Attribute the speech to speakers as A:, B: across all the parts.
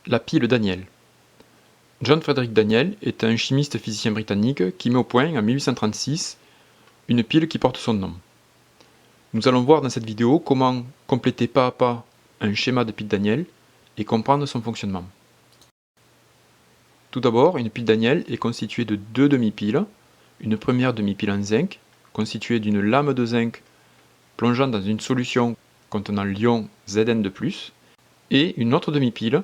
A: La pile Daniell. John Frederick Daniell est un chimiste physicien britannique qui met au point en 1836 une pile qui porte son nom. Nous allons voir dans cette vidéo comment compléter pas à pas un schéma de pile Daniell et comprendre son fonctionnement. Tout d'abord, une pile Daniell est constituée de deux demi-piles, une première demi-pile en zinc, constituée d'une lame de zinc plongeant dans une solution contenant l'ion Zn de plus, et une autre demi-pile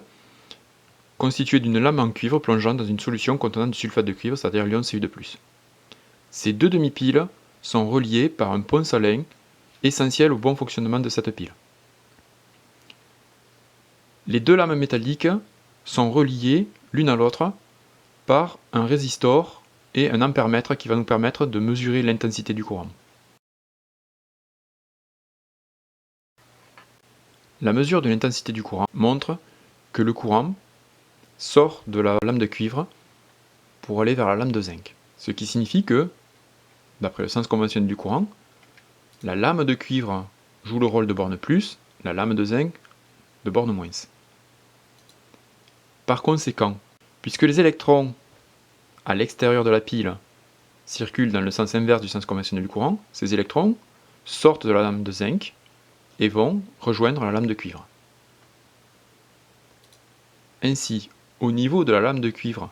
A: constituée d'une lame en cuivre plongeant dans une solution contenant du sulfate de cuivre, c'est-à-dire l'ion Cu de plus. Ces deux demi-piles sont reliées par un pont salin essentiel au bon fonctionnement de cette pile. Les deux lames métalliques sont reliées l'une à l'autre par un résistor et un ampèremètre qui va nous permettre de mesurer l'intensité du courant. La mesure de l'intensité du courant montre que le courant sort de la lame de cuivre pour aller vers la lame de zinc. Ce qui signifie que, d'après le sens conventionnel du courant, la lame de cuivre joue le rôle de borne plus, la lame de zinc de borne moins. Par conséquent, puisque les électrons à l'extérieur de la pile circulent dans le sens inverse du sens conventionnel du courant, ces électrons sortent de la lame de zinc et vont rejoindre la lame de cuivre. Ainsi, au niveau de la lame de cuivre,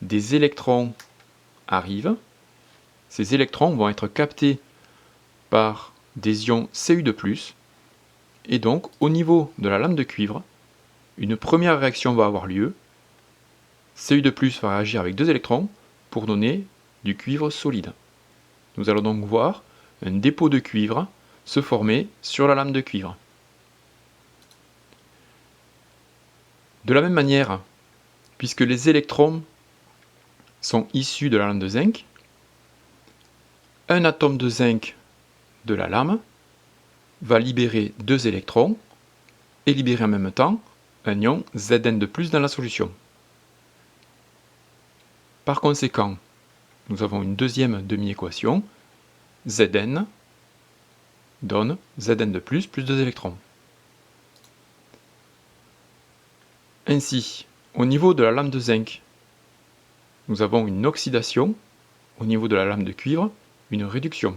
A: des électrons arrivent. Ces électrons vont être captés par des ions Cu de plus, et donc au niveau de la lame de cuivre, une première réaction va avoir lieu. Cu de plus va réagir avec deux électrons pour donner du cuivre solide. Nous allons donc voir un dépôt de cuivre se former sur la lame de cuivre. De la même manière, puisque les électrons sont issus de la lame de zinc, un atome de zinc de la lame va libérer deux électrons et libérer en même temps un ion Zn de plus dans la solution. Par conséquent, nous avons une deuxième demi-équation, Zn donne Zn de plus deux électrons. Ainsi, au niveau de la lame de zinc, nous avons une oxydation, au niveau de la lame de cuivre, une réduction.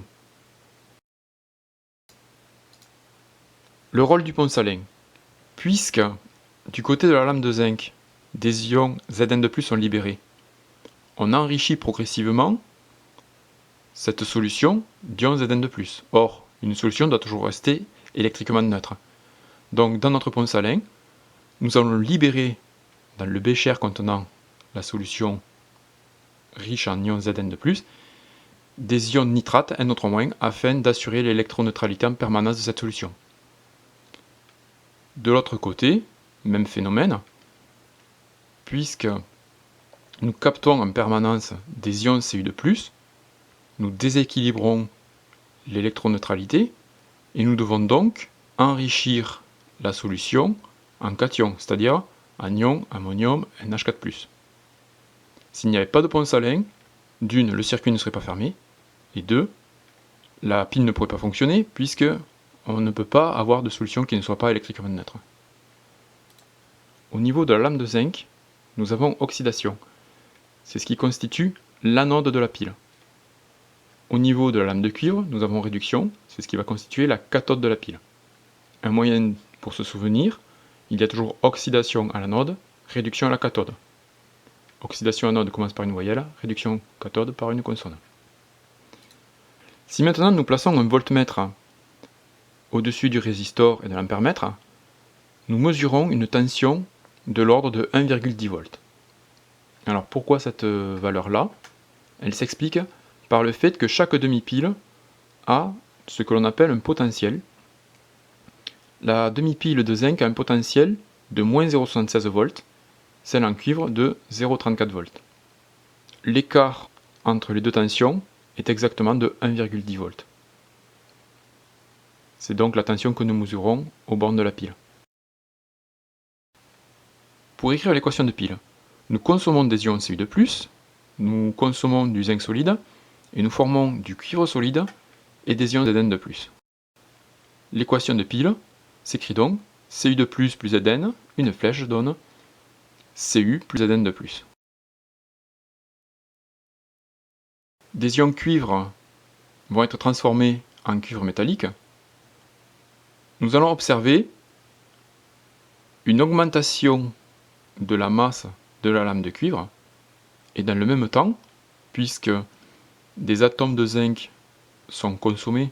A: Le rôle du pont salin. Puisque du côté de la lame de zinc, des ions Zn de plus sont libérés, on enrichit progressivement cette solution d'ions Zn de plus. Or, une solution doit toujours rester électriquement neutre. Donc, dans notre pont salin, nous allons libérer dans le bécher contenant la solution riche en ions Zn de plus, des ions nitrates, un autre moins, afin d'assurer l'électroneutralité en permanence de cette solution. De l'autre côté, même phénomène, puisque nous captons en permanence des ions Cu de plus, nous déséquilibrons l'électroneutralité et nous devons donc enrichir la solution en cations, c'est-à-dire anion, ammonium, NH4+. S'il n'y avait pas de pont salin, d'une, le circuit ne serait pas fermé, et deux, la pile ne pourrait pas fonctionner puisque on ne peut pas avoir de solution qui ne soit pas électriquement neutre. Au niveau de la lame de zinc, nous avons oxydation. C'est ce qui constitue l'anode de la pile. Au niveau de la lame de cuivre, nous avons réduction, c'est ce qui va constituer la cathode de la pile. Un moyen pour se souvenir, il y a toujours oxydation à l'anode, réduction à la cathode. Oxydation anode commence par une voyelle, réduction cathode par une consonne. Si maintenant nous plaçons un voltmètre au-dessus du résistor et de l'ampèremètre, nous mesurons une tension de l'ordre de 1,10 volts. Alors pourquoi cette valeur-là? Elle s'explique par le fait que chaque demi-pile a ce que l'on appelle un potentiel. La demi-pile de zinc a un potentiel de moins 0,76 volts, celle en cuivre de 0,34 volts. L'écart entre les deux tensions est exactement de 1,10 volts. C'est donc la tension que nous mesurons aux bornes de la pile. Pour écrire l'équation de pile, nous consommons des ions Cu de plus, nous consommons du zinc solide, et nous formons du cuivre solide et des ions Zn de plus. L'équation de pile s'écrit donc Cu de plus Zn, une flèche donne Cu plus Zn de plus. Des ions cuivre vont être transformés en cuivre métallique. Nous allons observer une augmentation de la masse de la lame de cuivre, et dans le même temps, puisque des atomes de zinc sont consommés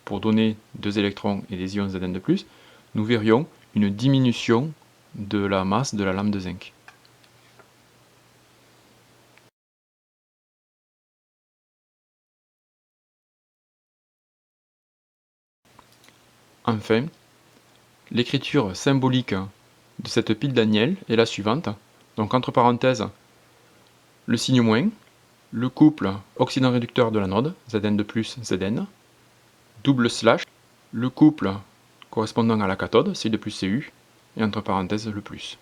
A: pour donner 2 électrons et des ions Zn de plus, nous verrions une diminution de la masse de la lame de zinc. Enfin, l'écriture symbolique de cette pile Daniell est la suivante. Donc entre parenthèses, le signe moins, le couple oxydant réducteur de l'anode, Zn de plus, Zn, double slash, le couple correspondant à la cathode, Ci de plus Cu, et entre parenthèses le plus.